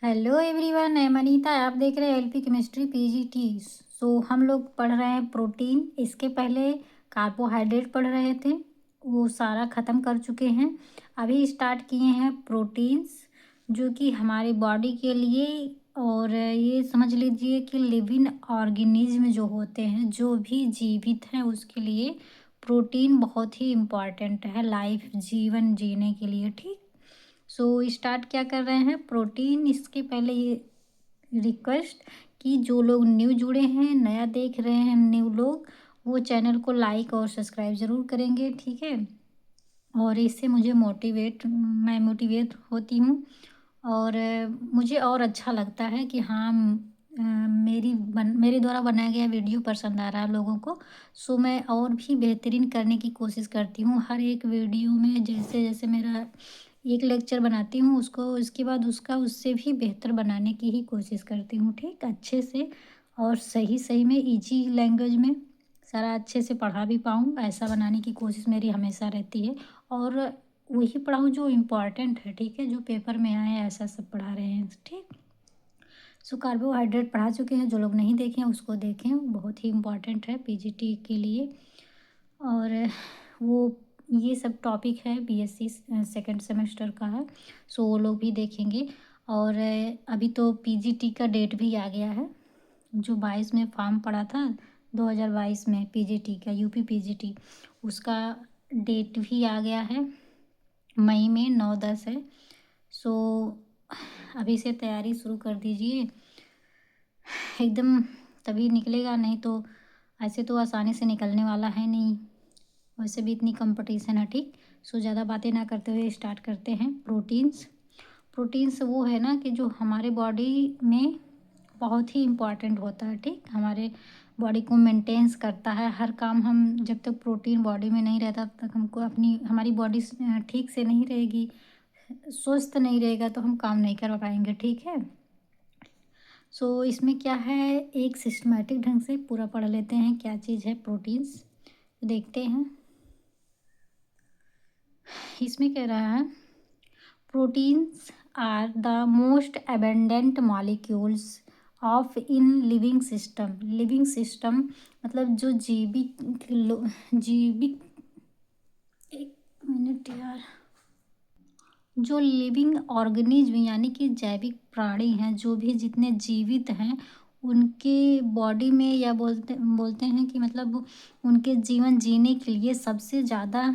Hello everyone, मैं मनीता। आप देख रहे हैं एलपी केमिस्ट्री पीजीटी। हम लोग पढ़ रहे हैं प्रोटीन। इसके पहले कार्बोहाइड्रेट पढ़ रहे थे, वो सारा ख़त्म कर चुके हैं। अभी स्टार्ट किए हैं प्रोटीन्स, जो कि हमारी बॉडी के लिए और ये समझ लीजिए कि लिविंग ऑर्गेनिज्म जो होते हैं, जो भी जीवित हैं, उसके लिए प्रोटीन बहुत ही इम्पॉर्टेंट है लाइफ जीवन जीने के लिए। ठीक। स्टार्ट क्या कर रहे हैं प्रोटीन। इसके पहले ये रिक्वेस्ट कि जो लोग न्यू जुड़े हैं, नया देख रहे हैं न्यू लोग, वो चैनल को लाइक और सब्सक्राइब ज़रूर करेंगे। ठीक है। और इससे मैं मोटिवेट होती हूँ और मुझे और अच्छा लगता है कि हाँ, मेरे द्वारा बनाया गया वीडियो पसंद आ रहा है लोगों को। मैं और भी बेहतरीन करने की कोशिश करती हूँ हर एक वीडियो में। जैसे जैसे मेरा एक लेक्चर बनाती हूँ, उसको उसके बाद उसका उससे भी बेहतर बनाने की ही कोशिश करती हूँ। ठीक, अच्छे से और सही सही में, इजी लैंग्वेज में सारा अच्छे से पढ़ा भी पाऊँ, ऐसा बनाने की कोशिश मेरी हमेशा रहती है। और वही पढ़ाऊँ जो इम्पोर्टेंट है। ठीक है, जो पेपर में आए ऐसा सब पढ़ा रहे हैं। ठीक। कार्बोहाइड्रेट पढ़ा चुके हैं, जो लोग नहीं देखे हैं उसको देखें, वो बहुत ही इम्पोर्टेंट है पीजीटी के लिए। और वो ये सब टॉपिक है बीएससी सेकंड सेमेस्टर का है, वो लोग भी देखेंगे। और अभी तो पीजीटी का डेट भी आ गया है। जो 22 में फॉर्म पड़ा था, 2022 में पीजीटी का, यूपी पीजीटी, उसका डेट भी आ गया है। मई में 9-10 है। सो अभी से तैयारी शुरू कर दीजिए एकदम, तभी निकलेगा। नहीं तो ऐसे तो आसानी से निकलने वाला है नहीं। वैसे भी इतनी कंपटीशन है। ठीक। ज़्यादा बातें ना करते हुए स्टार्ट करते हैं प्रोटीन्स। प्रोटीन्स वो है ना कि जो हमारे बॉडी में बहुत ही इम्पॉर्टेंट होता है। ठीक, हमारे बॉडी को मेंटेन्स करता है हर काम। हम जब तक प्रोटीन बॉडी में नहीं रहता तब तक हमको हमारी बॉडी ठीक से नहीं रहेगी, स्वस्थ नहीं रहेगा, तो हम काम नहीं कर पाएंगे। ठीक है। इसमें क्या है, एक सिस्टमेटिक ढंग से पूरा पढ़ लेते हैं क्या चीज़ है प्रोटीन्स। देखते हैं इसमें कह रहा है, proteins are the most abundant molecules of in living system. Living system मतलब जो जीविक, एक मिनट यार, जो लिविंग ऑर्गेनिज्म यानी कि जैविक प्राणी हैं, जो भी जितने जीवित हैं, उनके बॉडी में, या बोलते बोलते हैं कि मतलब उनके जीवन जीने के लिए सबसे ज़्यादा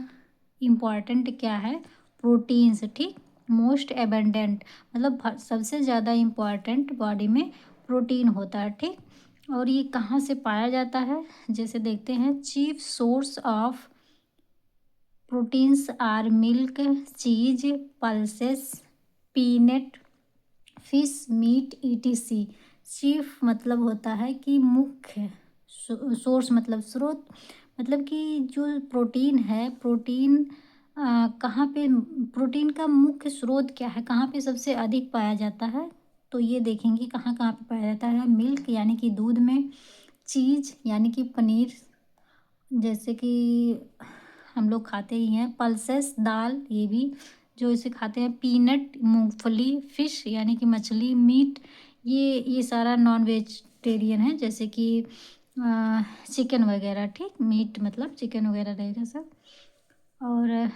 इम्पॉर्टेंट क्या है, प्रोटीन्स। ठीक, मोस्ट एबेंडेंट मतलब सबसे ज़्यादा इम्पॉर्टेंट बॉडी में प्रोटीन होता है। ठीक। और ये कहाँ से पाया जाता है, जैसे देखते हैं, chief source of proteins are milk, cheese, pulses, peanut, fish, meat, etc. Chief मतलब होता है कि मुख्य, सोर्स मतलब स्रोत, मतलब कि जो प्रोटीन है, प्रोटीन कहाँ पे, प्रोटीन का मुख्य स्रोत क्या है, कहाँ पे सबसे अधिक पाया जाता है, तो ये देखेंगे कहाँ कहाँ पे पाया जाता है। मिल्क यानी कि दूध में, चीज़ यानी कि पनीर, जैसे कि हम लोग खाते ही हैं, पल्सेस दाल, ये भी जो इसे खाते हैं, पीनट मूंगफली, फिश यानी कि मछली, मीट, ये सारा नॉन वेजिटेरियन है, जैसे कि चिकन वगैरह। ठीक, मीट मतलब चिकन वगैरह रहेगा सब। और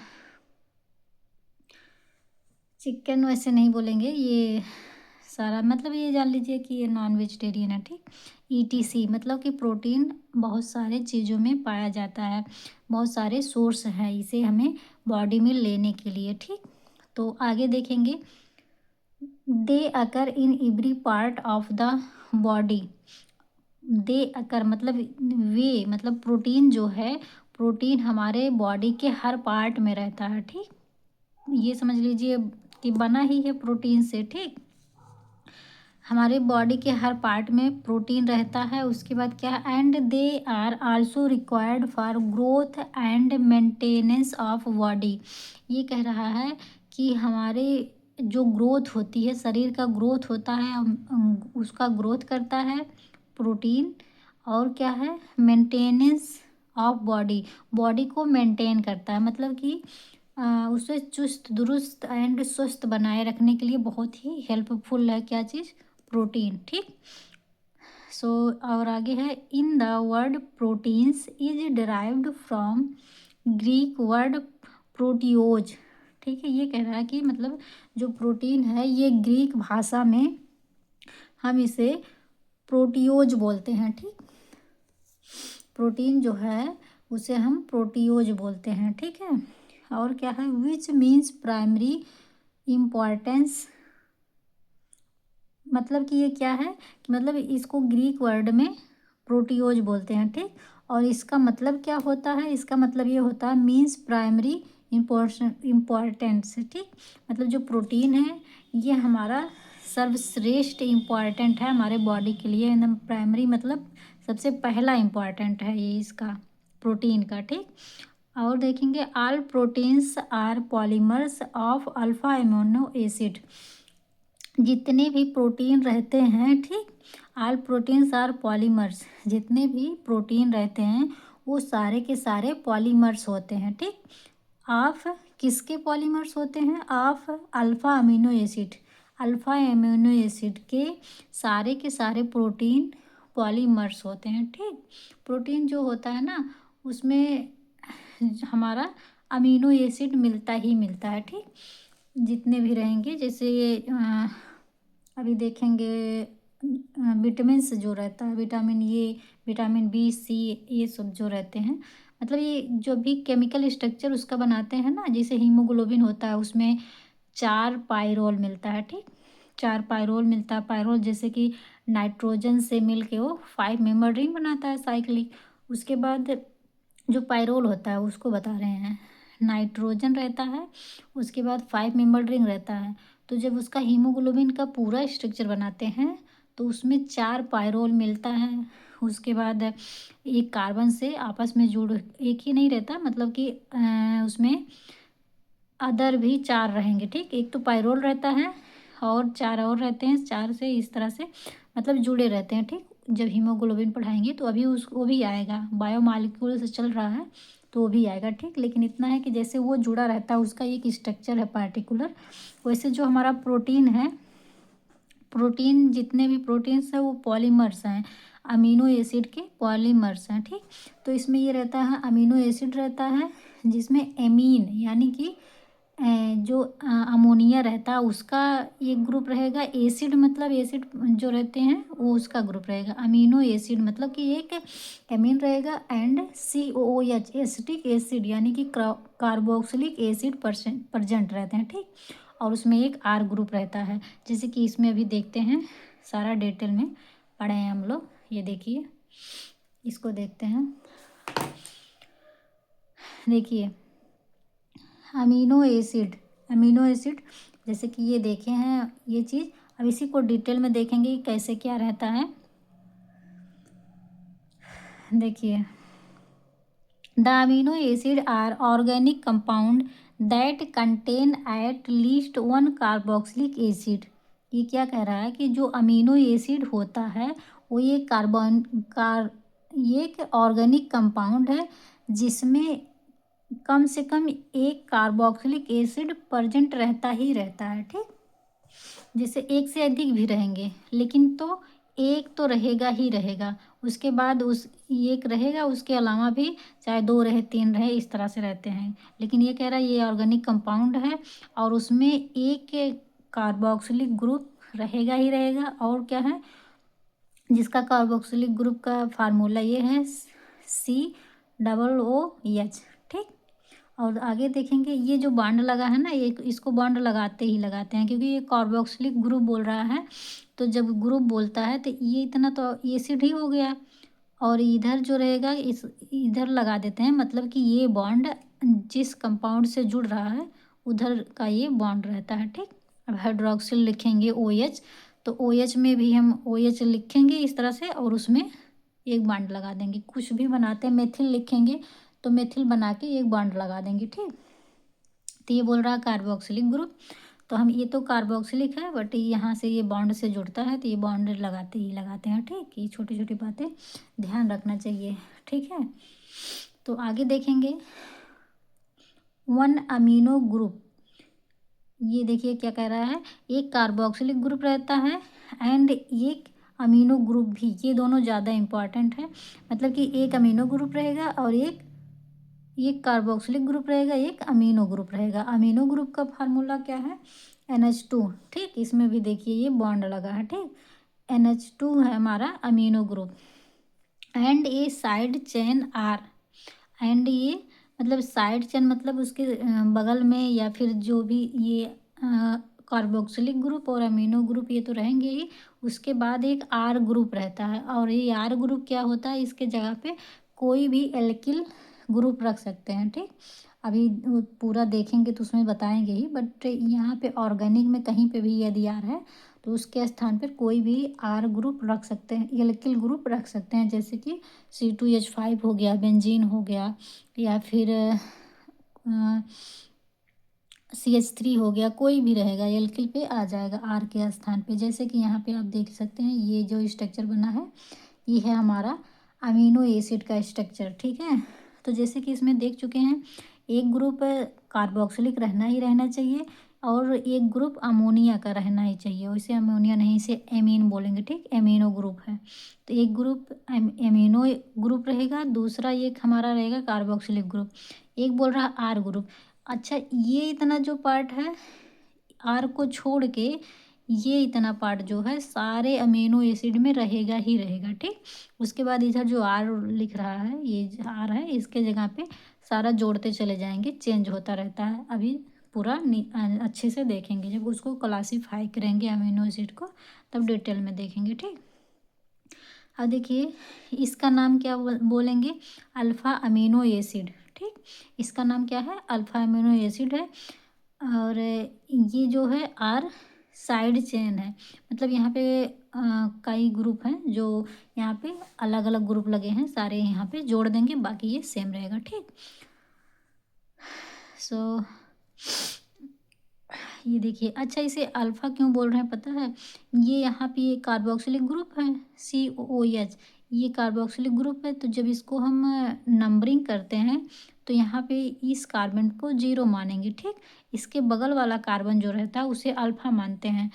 चिकन वैसे नहीं बोलेंगे, ये सारा मतलब ये जान लीजिए कि ये नॉन वेजिटेरियन है। ठीक। ईटीसी मतलब कि प्रोटीन बहुत सारे चीज़ों में पाया जाता है, बहुत सारे सोर्स हैं इसे हमें बॉडी में लेने के लिए। ठीक। तो आगे देखेंगे, they occur in every part of the body. They occur मतलब वे, मतलब प्रोटीन जो है, प्रोटीन हमारे बॉडी के हर पार्ट में रहता है। ठीक, ये समझ लीजिए कि बना ही है प्रोटीन से। ठीक, हमारे बॉडी के हर पार्ट में प्रोटीन रहता है। उसके बाद क्या है, and they are also required for growth and maintenance of body. ये कह रहा है कि हमारे जो ग्रोथ होती है, शरीर का ग्रोथ होता है, उसका ग्रोथ करता है प्रोटीन। और क्या है, मेंटेनेंस ऑफ बॉडी, बॉडी को मेंटेन करता है, मतलब कि उसे चुस्त दुरुस्त एंड स्वस्थ बनाए रखने के लिए बहुत ही हेल्पफुल है क्या चीज़, प्रोटीन। ठीक। सो और आगे है, in the word proteins is derived from Greek word proteios. ठीक है, ये कह रहा है कि मतलब जो प्रोटीन है ये ग्रीक भाषा में हम इसे प्रोटियोज बोलते हैं। ठीक, प्रोटीन जो है उसे हम प्रोटियोज बोलते हैं। ठीक है, और क्या है, विच मीन्स प्राइमरी इम्पॉर्टेंस। मतलब कि ये क्या है कि मतलब इसको ग्रीक वर्ड में प्रोटियोज बोलते हैं। ठीक, और इसका मतलब क्या होता है, इसका मतलब ये होता है मीन्स प्राइमरी इम्पॉर्टेंस। ठीक, मतलब जो प्रोटीन है ये हमारा सर्वश्रेष्ठ इम्पॉर्टेंट है हमारे बॉडी के लिए, एकदम प्राइमरी मतलब सबसे पहला इम्पॉर्टेंट है ये इसका, प्रोटीन का। ठीक, और देखेंगे, all proteins are polymers of alpha amino acid. जितने भी प्रोटीन रहते हैं, ठीक, ऑल प्रोटीन्स आर पॉलीमर्स, जितने भी प्रोटीन रहते हैं वो सारे के सारे पॉलीमर्स होते हैं। ठीक, ऑफ किसके पॉलीमर्स होते हैं, of alpha amino acid, alpha amino acid के सारे प्रोटीन पॉलीमर्स होते हैं। ठीक, प्रोटीन जो होता है ना उसमें हमारा अमीनो एसिड मिलता ही मिलता है। ठीक, जितने भी रहेंगे, जैसे ये अभी देखेंगे विटामिन्स जो रहता है, विटामिन ए, विटामिन बी, सी, ये सब जो रहते हैं, मतलब ये जो भी केमिकल स्ट्रक्चर उसका बनाते हैं ना, जैसे हीमोग्लोबिन होता है उसमें 4 पायरोल मिलता है। ठीक, 4 पायरोल मिलता है। पायरोल जैसे कि नाइट्रोजन से मिल के वो 5 मेंबर रिंग बनाता है साइक्लिक। उसके बाद जो पायरोल होता है उसको बता रहे हैं, नाइट्रोजन रहता है, उसके बाद 5 मेंबर रिंग रहता है। तो जब उसका हीमोग्लोबिन का पूरा स्ट्रक्चर बनाते हैं तो उसमें 4 पायरोल मिलता है। उसके बाद एक कार्बन से आपस में जुड़, एक ही नहीं रहता, मतलब कि उसमें अदर भी 4 रहेंगे। ठीक, एक तो पायरोल रहता है और 4 और रहते हैं, 4 से इस तरह से मतलब जुड़े रहते हैं। ठीक, जब हीमोग्लोबिन पढ़ाएंगे तो अभी उस वो भी आएगा, बायोमॉलिक्यूल से चल रहा है तो वो भी आएगा। ठीक, लेकिन इतना है कि जैसे वो जुड़ा रहता है उसका एक स्ट्रक्चर है पार्टिकुलर, वैसे जो हमारा प्रोटीन है, प्रोटीन जितने भी प्रोटीन्स हैं वो पॉलीमर्स हैं, अमीनो एसिड के पॉलीमर्स हैं। ठीक, तो इसमें ये रहता है अमीनो एसिड रहता है जिसमें एमीन यानी कि जो अमोनिया रहता है उसका एक ग्रुप रहेगा, एसिड मतलब एसिड जो रहते हैं वो उसका ग्रुप रहेगा, अमीनो एसिड मतलब कि एक एमीन रहेगा, एंड COOH एसिटिक एसिड यानी कि कार्बोक्सिलिक एसिड प्रेजेंट रहते हैं। ठीक, और उसमें एक R ग्रुप रहता है, जैसे कि इसमें अभी देखते हैं, सारा डिटेल में पढ़े हैं हम लोग। ये देखिए, इसको देखते हैं, देखिए अमीनो एसिड जैसे कि ये देखे हैं ये चीज़। अब इसी को डिटेल में देखेंगे कि कैसे क्या रहता है। देखिए, the amino acid are organic compound that contain at least 1 carboxylic acid. ये क्या कह रहा है कि जो अमीनो एसिड होता है वो ये ये एक ऑर्गेनिक कंपाउंड है जिसमें कम से कम एक कार्बोक्सिलिक एसिड प्रेजेंट रहता ही रहता है। ठीक, जैसे एक से अधिक भी रहेंगे लेकिन तो एक तो रहेगा ही रहेगा, उसके बाद उस एक रहेगा, उसके अलावा भी चाहे 2 रहे 3 रहे इस तरह से रहते हैं। लेकिन ये कह रहा है ये ऑर्गेनिक कंपाउंड है और उसमें एक कार्बोक्सिलिक ग्रुप रहेगा ही रहेगा, और क्या है जिसका कार्बोक्सिलिक ग्रुप का फार्मूला ये है COOH। ठीक, और आगे देखेंगे ये जो बॉन्ड लगा है ना, ये इसको बॉन्ड लगाते ही लगाते हैं क्योंकि ये कार्बोक्सिलिक ग्रुप बोल रहा है। तो जब ग्रुप बोलता है तो ये इतना तो एसिड ही हो गया, और इधर जो रहेगा इस इधर लगा देते हैं, मतलब कि ये बॉन्ड जिस कंपाउंड से जुड़ रहा है उधर का ये बॉन्ड रहता है। ठीक, अब हाइड्रोक्सिल लिखेंगे OH, तो OH में भी हम OH लिखेंगे इस तरह से और उसमें एक बॉन्ड लगा देंगे। कुछ भी बनाते हैं, मेथिल लिखेंगे तो मेथिल बना के एक बॉन्ड लगा देंगे। ठीक, तो ये बोल रहा है कार्बोक्सिलिक ग्रुप, तो हम ये तो कार्बोक्सिलिक है बट यहाँ से ये बॉन्ड से जुड़ता है तो ये बॉन्ड लगाते ही लगाते हैं। ठीक, ये छोटी छोटी बातें ध्यान रखना चाहिए। ठीक है, तो आगे देखेंगे, वन अमीनो ग्रुप, ये देखिए क्या कह रहा है, एक कार्बोक्सिलिक ग्रुप रहता है एंड एक अमीनो ग्रुप भी, ये दोनों ज़्यादा इम्पॉर्टेंट है। मतलब कि एक अमीनो ग्रुप रहेगा और एक कार्बोक्सिलिक ग्रुप रहेगा, एक अमीनो ग्रुप रहेगा। अमीनो ग्रुप का फार्मूला क्या है, NH2। ठीक, इसमें भी देखिए ये बॉन्ड लगा है। ठीक, NH2 है हमारा amino group and a side chain R. And ये मतलब साइड चेन मतलब उसके बगल में या फिर जो भी ये कार्बोक्सिलिक ग्रुप और अमीनो ग्रुप ये तो रहेंगे ही, उसके बाद एक आर ग्रुप रहता है। और ये आर ग्रुप क्या होता है, इसके जगह पे कोई भी एल्किल ग्रुप रख सकते हैं। ठीक, अभी वो पूरा देखेंगे तो उसमें बताएंगे ही, बट यहाँ पे ऑर्गेनिक में कहीं पे भी यदि आर है तो उसके स्थान पर कोई भी आर ग्रुप रख सकते हैं, एल्किल ग्रुप रख सकते हैं। जैसे कि C2H5 हो गया, बेंजीन हो गया, या फिर CH3 हो गया, कोई भी रहेगा एल्किल पे आ जाएगा आर के स्थान पे। जैसे कि यहाँ पे आप देख सकते हैं ये जो स्ट्रक्चर बना है ये है हमारा अमीनो एसिड का स्ट्रक्चर। ठीक है, तो जैसे कि इसमें देख चुके हैं एक ग्रुप कार्बोक्सिलिक रहना ही रहना चाहिए और एक ग्रुप अमोनिया का रहना ही चाहिए। वैसे अमोनिया नहीं, इसे एमीन बोलेंगे। ठीक, एमिनो ग्रुप है तो एक ग्रुप एमिनो ग्रुप रहेगा, दूसरा एक हमारा रहेगा कार्बोक्सिलिक ग्रुप, एक बोल रहा आर ग्रुप। अच्छा, ये इतना जो पार्ट है आर को छोड़ के ये इतना पार्ट जो है सारे अमीनो एसिड में रहेगा ही रहेगा। ठीक, उसके बाद इधर जो आर लिख रहा है ये आर है, इसके जगह पे सारा जोड़ते चले जाएंगे, चेंज होता रहता है। अभी पूरा अच्छे से देखेंगे, जब उसको क्लासीफाई करेंगे अमीनो एसिड को तब डिटेल में देखेंगे। ठीक, अब देखिए इसका नाम क्या बोलेंगे, अल्फ़ा अमीनो एसिड। ठीक, इसका नाम क्या है, अल्फ़ा अमीनो एसिड है। और ये जो है आर साइड चेन है, मतलब यहाँ पे कई ग्रुप हैं जो यहाँ पे अलग अलग ग्रुप लगे हैं, सारे यहाँ पे जोड़ देंगे, बाकी ये सेम रहेगा। ठीक, सो ये देखिए, अच्छा इसे अल्फ़ा क्यों बोल रहे हैं पता है, ये यहाँ पे ये कार्बोक्सिलिक ग्रुप है COOH, ये कार्बोक्सिलिक ग्रुप है। तो जब इसको हम नंबरिंग करते हैं तो यहाँ पे इस कार्बन को 0 मानेंगे। ठीक, इसके बगल वाला कार्बन जो रहता है उसे अल्फ़ा मानते हैं,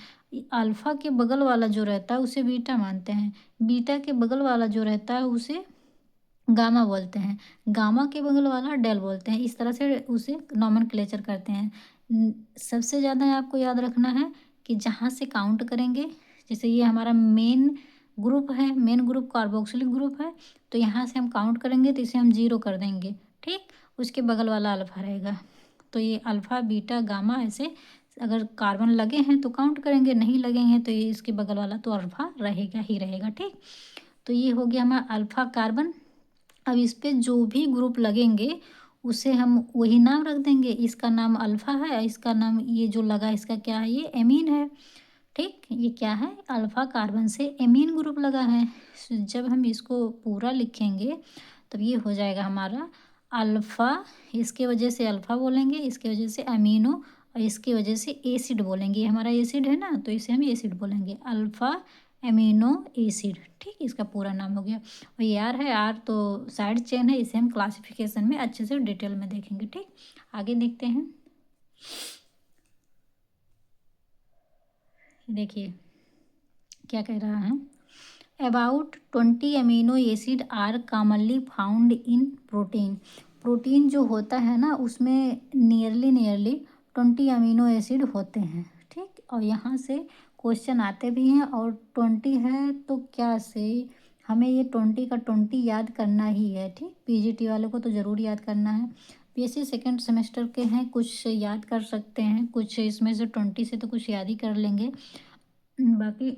अल्फ़ा के बगल वाला जो रहता है उसे बीटा मानते हैं, बीटा के बगल वाला जो रहता है उसे गामा बोलते हैं, गामा के बगल वाला डेल बोलते हैं। इस तरह से उसे नॉमेनक्लेचर करते हैं। सबसे ज़्यादा आपको याद रखना है कि जहाँ से काउंट करेंगे, जैसे ये हमारा मेन ग्रुप है, मेन ग्रुप कार्बोक्सिलिक ग्रुप है, तो यहाँ से हम काउंट करेंगे तो इसे हम 0 कर देंगे। ठीक, उसके बगल वाला अल्फ़ा रहेगा, तो ये अल्फ़ा बीटा गामा ऐसे अगर कार्बन लगे हैं तो काउंट करेंगे, नहीं लगे हैं तो ये इसके बगल वाला तो अल्फ़ा रहेगा ही रहेगा। ठीक, तो ये हो गया हमारा अल्फ़ा कार्बन। अब इस पे जो भी ग्रुप लगेंगे उसे हम वही नाम रख देंगे, इसका नाम अल्फ़ा है, इसका नाम ये जो लगा इसका क्या है, ये एमीन है। ठीक, ये क्या है, अल्फ़ा कार्बन से एमीन ग्रुप लगा है। जब हम इसको पूरा लिखेंगे तब ये हो जाएगा हमारा अल्फ़ा, इसके वजह से अल्फ़ा बोलेंगे, इसके वजह से अमीनो और इसकी वजह से एसिड बोलेंगे। ये हमारा एसिड है ना तो इसे हम एसिड बोलेंगे, अल्फ़ा एमिनो एसिड। ठीक, इसका पूरा नाम हो गया। और ये आर है, आर तो साइड चेन है, इसे हम क्लासिफिकेशन में अच्छे से डिटेल में देखेंगे। ठीक, आगे देखते हैं। देखिए क्या कह रहा है, about 20 amino acid are commonly found in protein. Protein जो होता है ना उसमें नियरली 20 अमीनो एसिड होते हैं। ठीक, और यहाँ से क्वेश्चन आते भी हैं, और 20 है तो क्या से हमें ये 20 का 20 याद करना ही है। ठीक, PGT वाले को तो ज़रूर याद करना है। BSc सेकेंड सेमेस्टर के हैं, कुछ याद कर सकते हैं, कुछ इसमें से 20 से तो कुछ याद ही कर लेंगे, बाकी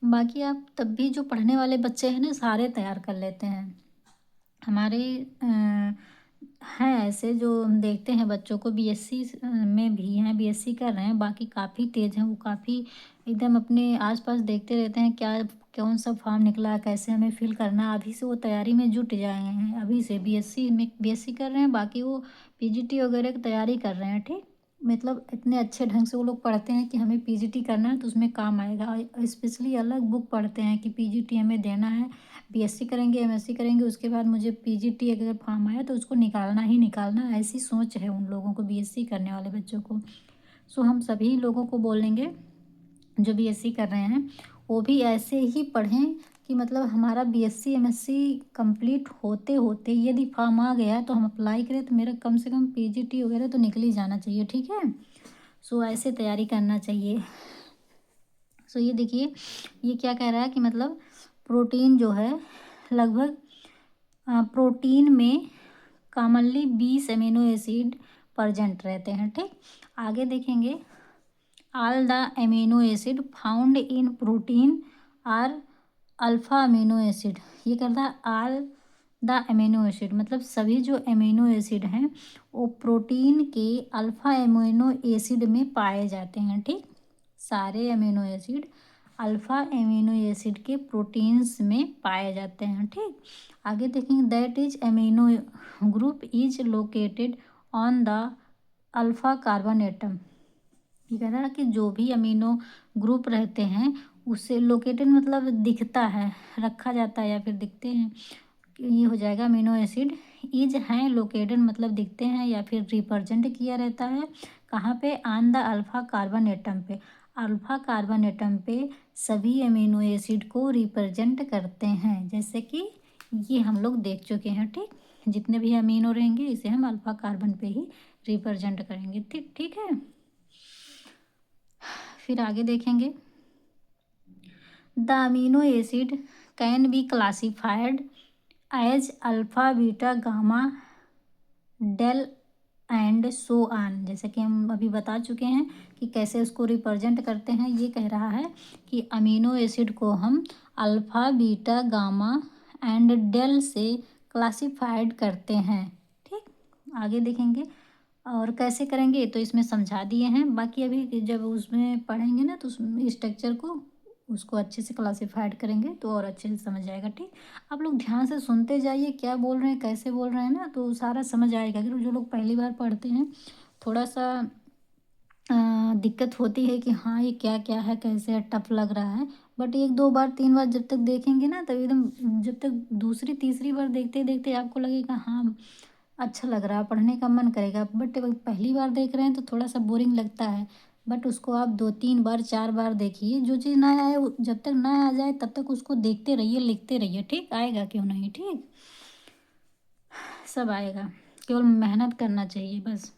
बाकी आप तब भी जो पढ़ने वाले बच्चे हैं ना सारे तैयार कर लेते हैं। हमारे हैं ऐसे जो हम देखते हैं बच्चों को, BSc में भी हैं, BSc कर रहे हैं, बाकी काफ़ी तेज़ हैं वो, काफ़ी एकदम अपने आसपास देखते रहते हैं क्या कौन सा फॉर्म निकला, कैसे हमें फिल करना, अभी से वो तैयारी में जुट जाए हैं। अभी से BSc में BSc कर रहे हैं, बाकी वो PGT वगैरह की तैयारी कर रहे हैं। ठीक, मतलब इतने अच्छे ढंग से वो लोग पढ़ते हैं कि हमें पीजीटी करना है तो उसमें काम आएगा। स्पेशली अलग बुक पढ़ते हैं कि पीजीटी हमें देना है, बीएससी करेंगे, एमएससी करेंगे, उसके बाद मुझे पीजीटी अगर फॉर्म आया तो उसको निकालना ही निकालना, ऐसी सोच है उन लोगों को, बीएससी करने वाले बच्चों को। सो हम सभी लोगों को बोलेंगे जो बीएससी कर रहे हैं वो भी ऐसे ही पढ़ें कि मतलब हमारा बीएससी एमएससी कंप्लीट होते होते यदि फॉर्म आ गया तो हम अप्लाई करें तो मेरा कम से कम पीजीटी वगैरह तो निकल ही जाना चाहिए, ठीक है। सो ऐसे तैयारी करना चाहिए। सो ये देखिए, ये क्या कह रहा है कि मतलब प्रोटीन जो है लगभग प्रोटीन में कॉमनली 20 अमीनो एसिड प्रेजेंट रहते हैं, ठीक। आगे देखेंगे, all the amino acid found in protein are alpha amino acid. ये करता है ऑल द अमीनो एसिड, मतलब सभी जो अमीनो एसिड हैं वो प्रोटीन के अल्फ़ा अमीनो एसिड में पाए जाते हैं, ठीक। सारे amino acid alpha amino acid के प्रोटीन्स में पाए जाते हैं, ठीक। आगे देखेंगे, that is amino group is located on the alpha carbon atom. ये कह रहा है कि जो भी अमीनो ग्रुप रहते हैं उससे लोकेटेड मतलब दिखता है, रखा जाता है या फिर दिखते हैं, ये हो जाएगा अमीनो एसिड। इज हैं लोकेटेड मतलब दिखते हैं या फिर रिप्रेजेंट किया रहता है कहाँ पे, on the alpha carbon atom पे। अल्फ़ा कार्बन एटम पे सभी अमीनो एसिड को रिप्रेजेंट करते हैं, जैसे कि ये हम लोग देख चुके हैं, ठीक। जितने भी अमीनो रहेंगे इसे हम अल्फ़ा कार्बन पे ही रिप्रेजेंट करेंगे, ठीक ठीक है। फिर आगे देखेंगे, the amino acid can be classified as alpha beta gamma delta and so on. जैसे कि हम अभी बता चुके हैं कि कैसे उसको रिप्रेजेंट करते हैं। ये कह रहा है कि अमीनो एसिड को हम alpha beta gamma and delta से क्लासिफाइड करते हैं, ठीक। आगे देखेंगे और कैसे करेंगे तो इसमें समझा दिए हैं, बाकी अभी जब उसमें पढ़ेंगे ना तो उसमें स्ट्रक्चर को उसको अच्छे से क्लासिफाइड करेंगे तो और अच्छे से समझ आएगा, ठीक। आप लोग ध्यान से सुनते जाइए क्या बोल रहे हैं, कैसे बोल रहे हैं ना, तो सारा समझ आएगा। अगर जो लोग पहली बार पढ़ते हैं थोड़ा सा दिक्कत होती है कि हाँ ये क्या क्या है, कैसे है, टफ लग रहा है। बट एक दो बार तीन बार जब तक देखेंगे ना तब एकदम, जब तक दूसरी तीसरी बार देखते देखते आपको लगेगा हाँ अच्छा लग रहा है, पढ़ने का मन करेगा। बट पहली बार देख रहे हैं तो थोड़ा सा बोरिंग लगता है, बट उसको आप दो तीन बार चार बार देखिए। जो चीज़ ना आए जब तक ना आ जाए तब तक उसको देखते रहिए, लिखते रहिए, ठीक। आएगा क्यों नहीं, ठीक, सब आएगा, केवल मेहनत करना चाहिए बस।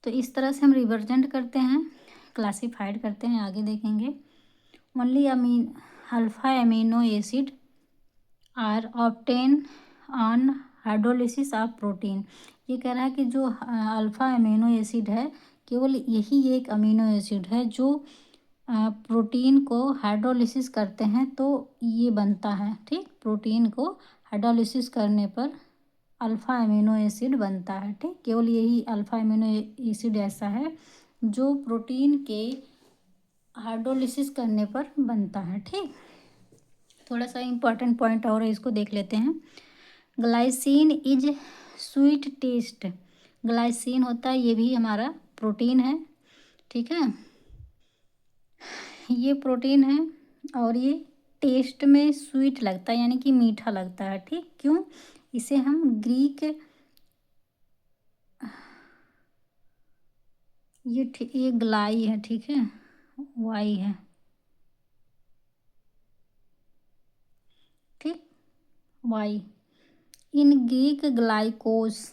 तो इस तरह से हम रिप्रेजेंट करते हैं, क्लासिफाइड करते हैं। आगे देखेंगे, only amine alpha amino acid are obtain on hydrolysis of protein. ये कह रहा है कि जो अल्फ़ा अमीनो एसिड है केवल यही एक अमीनो एसिड है जो प्रोटीन को हाइड्रोलिसिस करते हैं तो ये बनता है, ठीक। प्रोटीन को हाइड्रोलिसिस करने पर अल्फ़ा अमीनो एसिड बनता है, ठीक। केवल यही अल्फ़ा अमीनो एसिड ऐसा है जो प्रोटीन के हाइड्रोलिसिस करने पर बनता है, ठीक। थोड़ा सा इम्पॉर्टेंट पॉइंट और है, इसको देख लेते हैं। Glycine is sweet taste. Glycine होता है, ये भी हमारा प्रोटीन है, ठीक है। ये प्रोटीन है और ये टेस्ट में स्वीट लगता है यानी कि मीठा लगता है, ठीक। क्यों, इसे हम ग्रीक, ये ग्लाई है, ठीक है, वाई है, ठीक, Y. In Greek glycos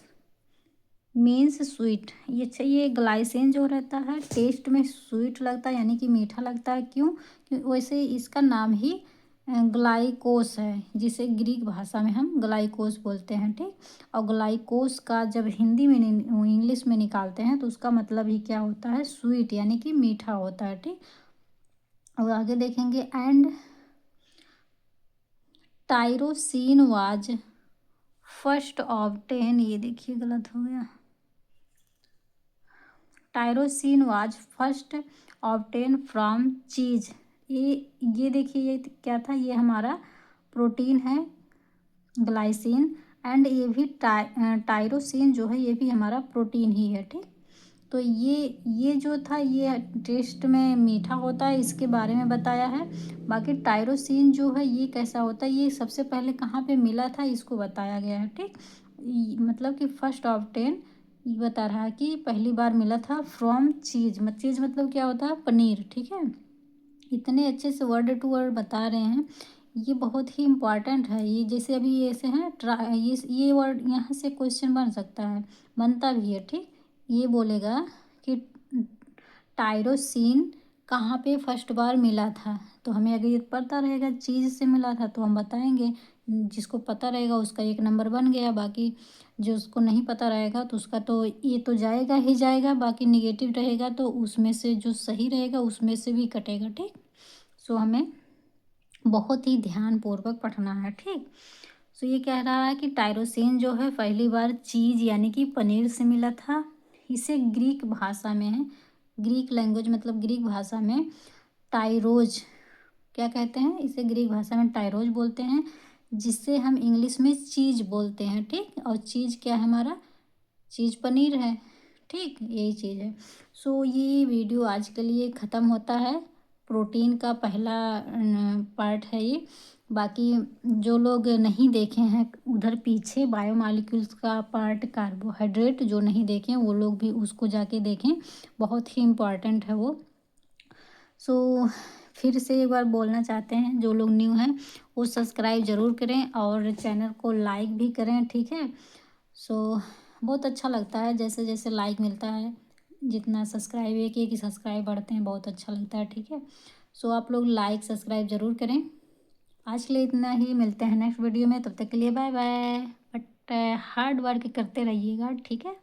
means sweet. ये अच्छा, ये ग्लाइसिन जो रहता है टेस्ट में स्वीट लगता है यानी कि मीठा लगता है। क्यों, वैसे इसका नाम ही ग्लाइकोस है, जिसे ग्रीक भाषा में हम ग्लाइकोस बोलते हैं, ठीक। और ग्लाइकोस का जब हिंदी में इंग्लिश में निकालते हैं तो उसका मतलब ही क्या होता है, स्वीट यानी कि मीठा होता है, ठीक। और आगे देखेंगे, and tyrosine was first obtain, ये देखिए गलत हो गया, tyrosine was first obtain from चीज। ये देखिए, ये क्या था, ये हमारा प्रोटीन है ग्लाइसिन, एंड ये भी टायरोसिन जो है ये भी हमारा प्रोटीन ही है, ठीक। तो ये जो था ये टेस्ट में मीठा होता है, इसके बारे में बताया है। बाकी टायरोसिन जो है ये कैसा होता है, ये सबसे पहले कहाँ पे मिला था इसको बताया गया है, ठीक। मतलब कि फर्स्ट ऑफ 10 ये बता रहा है कि पहली बार मिला था फ्रॉम चीज़। चीज़ मतलब क्या होता है, पनीर, ठीक है। इतने अच्छे से वर्ड टू वर्ड बता रहे हैं, ये बहुत ही इम्पॉर्टेंट है। ये जैसे अभी ऐसे हैं ये वर्ड यहाँ से क्वेश्चन बन सकता है, बनता भी है, ठीक। ये बोलेगा कि टायरोसिन कहाँ पे फर्स्ट बार मिला था, तो हमें अगर ये पता रहेगा चीज़ से मिला था तो हम बताएंगे। जिसको पता रहेगा उसका 1 नंबर बन गया, बाकी जो उसको नहीं पता रहेगा तो उसका तो ये तो जाएगा ही जाएगा, बाकी निगेटिव रहेगा तो उसमें से जो सही रहेगा उसमें से भी कटेगा, ठीक। सो हमें बहुत ही ध्यानपूर्वक पढ़ना है, ठीक। सो ये कह रहा है कि टायरोसिन जो है पहली बार चीज़ यानी कि पनीर से मिला था। इसे ग्रीक भाषा में है, ग्रीक लैंग्वेज मतलब ग्रीक भाषा में टाइरोज क्या कहते हैं, इसे ग्रीक भाषा में टाइरोज बोलते हैं, जिससे हम इंग्लिश में चीज़ बोलते हैं, ठीक। और चीज़ क्या है हमारा, चीज़ पनीर है, ठीक, यही चीज़ है। सो ये वीडियो आज के लिए ख़त्म होता है। प्रोटीन का पहला पार्ट है ये। बाकी जो लोग नहीं देखे हैं उधर पीछे बायोमॉलिक्यूल्स का पार्ट, कार्बोहाइड्रेट जो नहीं देखे वो लोग भी उसको जाके देखें, बहुत ही इम्पॉर्टेंट है वो। सो फिर से एक बार बोलना चाहते हैं, जो लोग न्यू हैं वो सब्सक्राइब ज़रूर करें और चैनल को लाइक भी करें, ठीक है। सो बहुत अच्छा लगता है जैसे जैसे लाइक मिलता है, जितना सब्सक्राइब एक एक ही सब्सक्राइब बढ़ते हैं, बहुत अच्छा लगता है, ठीक है। सो आप लोग लाइक सब्सक्राइब ज़रूर करें। आज के लिए इतना ही, मिलते हैं नेक्स्ट वीडियो में, तब तक के लिए bye bye. But hard work करते रहिएगा, ठीक है।